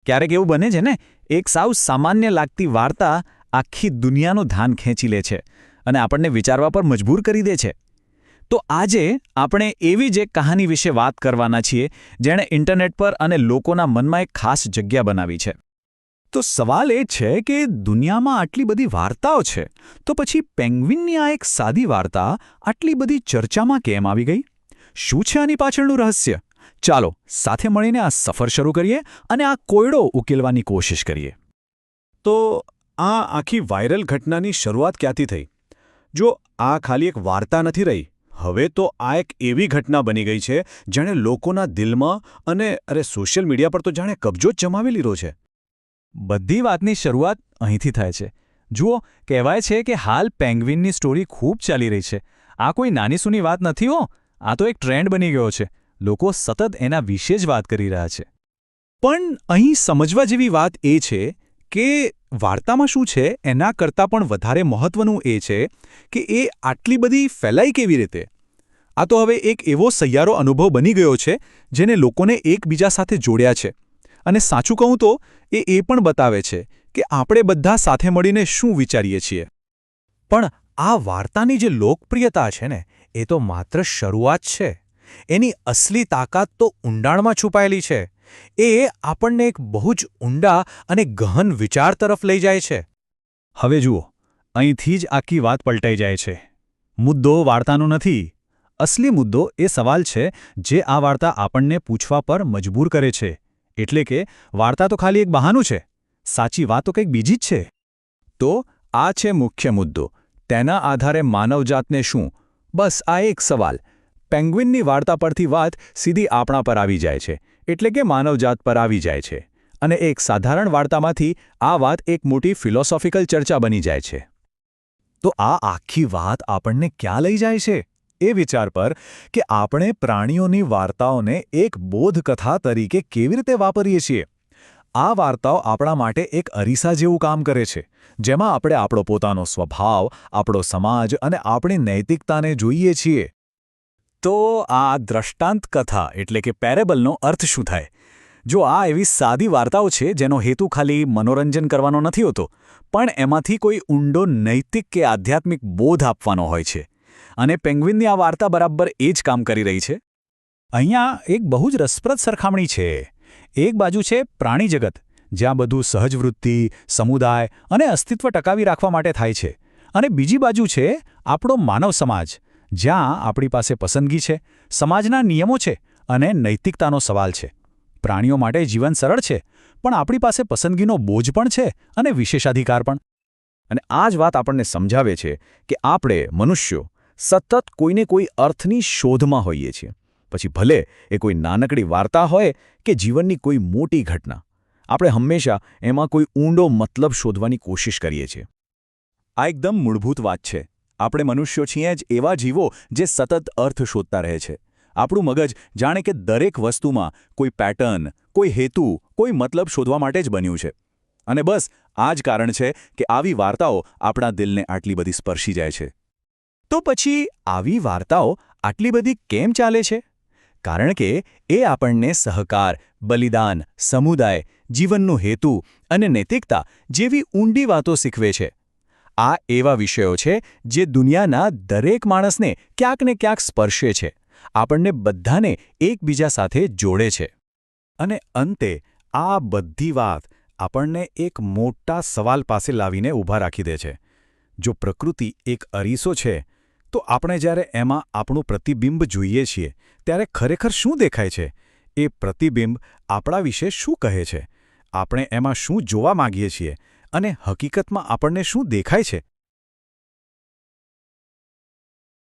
ક્યારેક એવું બને છે ને, એક સાવ સામાન્ય લાગતી વાર્તા આખી દુનિયાનું ધ્યાન ખેંચી લે છે અને આપણને વિચારવા પર મજબૂર કરી દે છે. તો આજે આપણે એવી જ એક કહાની વિશે વાત કરવાના છીએ જેણે ઇન્ટરનેટ પર અને લોકોના મનમાં એક ખાસ જગ્યા બનાવી છે. તો સવાલ એ છે કે દુનિયામાં આટલી બધી વાર્તાઓ છે, તો પછી પેંગ્વિનની આ એક સાદી વાર્તા આટલી બધી ચર્ચામાં કેમ આવી ગઈ? શું છે આની પાછળનું રહસ્ય? ચાલો સાથે મળીને આ સફર શરૂ કરીએ અને આ કોયડો ઉકેલવાની કોશિશ કરીએ. તો આ આખી વાયરલ ઘટનાની શરૂઆત ક્યાંથી થઈ? જો આ ખાલી એક વાર્તા નથી રહી, હવે તો આ એક એવી ઘટના બની ગઈ છે જેણે લોકોના દિલમાં અને સોશિયલ મીડિયા પર તો જાણે કબજો જ જમાવી લીધો છે. બધી વાતની શરૂઆત અહીંથી થાય છે. જુઓ, કહેવાય છે કે હાલ પેંગ્વિનની સ્ટોરી ખૂબ ચાલી રહી છે. આ કોઈ નાની સૂની વાત નથી હો, આ તો એક ટ્રેન્ડ બની ગયો છે. લોકો સતત એના વિશે જ વાત કરી રહ્યા છે. પણ અહીં સમજવા જેવી વાત એ છે કે વાર્તામાં શું છે એના કરતાં પણ વધારે મહત્વનું એ છે કે એ આટલી બધી ફેલાઈ કેવી રીતે? આ તો હવે એક એવો સહિયારો અનુભવ બની ગયો છે જેને લોકોને એકબીજા સાથે જોડ્યા છે. અને સાચું કહું તો એ પણ બતાવે છે કે આપણે બધા સાથે મળીને શું વિચારીએ છીએ. પણ આ વાર્તાની જે લોકપ્રિયતા છે ને, એ તો માત્ર શરૂઆત છે. એની અસલી તાકાત તો ઊંડાણમાં છુપાયેલી છે. એ આપણને એક બહુ જ ઊંડા અને ગહન વિચાર તરફ લઈ જાય છે. હવે જુઓ, અહીંથી જ આખી વાત પલટાઈ જાય છે. મુદ્દો વાર્તાનો નથી. અસલી મુદ્દો એ સવાલ છે જે આ વાર્તા આપણને પૂછવા પર મજબૂર કરે છે. એટલે કે વાર્તા તો ખાલી એક બહાનું છે, સાચી વાત તો કંઈક બીજી જ છે. તો આ છે મુખ્ય મુદ્દો. તેના આધારે માનવજાતને શું? બસ આ એક સવાલ. પેંગ્વિનની વાર્તા પરથી વાત સીધી આપણા પર આવી જાય છે, એટલે કે માનવજાત પર આવી જાય છે. અને એક સાધારણ વાર્તામાંથી આ વાત એક મોટી ફિલોસોફિકલ ચર્ચા બની જાય છે. તો આ આખી વાત આપણને ક્યાં લઈ જાય છે? એ વિચાર પર કે આપણે પ્રાણીઓની વાર્તાઓને એક બોધકથા તરીકે કેવી રીતે વાપરીએ છીએ. આ વાર્તાઓ આપણા માટે એક અરીસા જેવું કામ કરે છે, જેમાં આપણે આપણો પોતાનો સ્વભાવ, આપણો સમાજ અને આપણી નૈતિકતાને જોઈએ છીએ. તો આ દ્રષ્ટાંત કથા એટલે કે પેરેબલનો અર્થ શું થાય? જો આ એવી સાદી વાર્તાઓ છે જેનો હેતુ ખાલી મનોરંજન કરવાનો નથી હોતો, પણ એમાંથી કોઈ ઊંડો નૈતિક કે આધ્યાત્મિક બોધ આપવાનો હોય છે. અને પેંગ્વિનની આ વાર્તા બરાબર એ જ કામ કરી રહી છે. અહીંયા એક બહુ જ રસપ્રદ સરખામણી છે. એક બાજુ છે પ્રાણી જગત, જ્યાં બધું સહજવૃત્તિ, સમુદાય અને અસ્તિત્વ ટકાવી રાખવા માટે થાય છે. અને બીજી બાજુ છે આપણો માનવ સમાજ, જ્યાં આપણી પાસે પસંદગી છે, સમાજના નિયમો છે અને નૈતિકતાનો સવાલ છે. પ્રાણીઓ માટે જીવન સરળ છે, પણ આપણી પાસે પસંદગીનો બોજ પણ છે અને વિશેષાધિકાર પણ. અને આ જ વાત આપણને સમજાવે છે કે આપણે મનુષ્યો સતત કોઈને કોઈ અર્થની શોધમાં હોઈએ છીએ. પછી ભલે એ કોઈ નાનકડી વાર્તા હોય કે જીવનની કોઈ મોટી ઘટના, આપણે હંમેશા એમાં કોઈ ઊંડો મતલબ શોધવાની કોશિશ કરીએ છીએ. આ એકદમ મૂળભૂત વાત છે. આપણે મનુષ્યો છીએ જ એવા જીવો જે સતત અર્થ શોધતા રહે છે. આપણું મગજ જાણે કે દરેક વસ્તુમાં કોઈ પેટર્ન, કોઈ હેતુ, કોઈ મતલબ શોધવા માટે જ બન્યું છે. અને બસ આ જ કારણ છે કે આવી વાર્તાઓ આપણા દિલને આટલી બધી સ્પર્શી જાય છે. તો પછી આવી વાર્તાઓ આટલી બધી કેમ ચાલે છે? કારણ કે એ આપણને સહકાર, બલિદાન, સમુદાય, જીવનનો હેતુ અને નૈતિકતા જેવી ઊંડી વાતો શીખવે છે. આ એવા વિષયો છે જે દુનિયાના દરેક માણસને ક્યાંક ને ક્યાંક સ્પર્શે છે, આપણને બધાને એકબીજા સાથે જોડે છે. અને અંતે આ બધી વાત આપણને એક મોટા સવાલ પાસે લાવીને ઊભા રાખી દે છે. જો પ્રકૃતિ એક અરીસો છે, તો આપણે જ્યારે એમાં આપણું પ્રતિબિંબ જોઈએ છીએ ત્યારે ખરેખર શું દેખાય છે? એ પ્રતિબિંબ આપણા વિશે શું કહે છે? આપણે એમાં શું જોવા માંગીએ છીએ? અને હકીકતમાં આપણને શું દેખાય છે?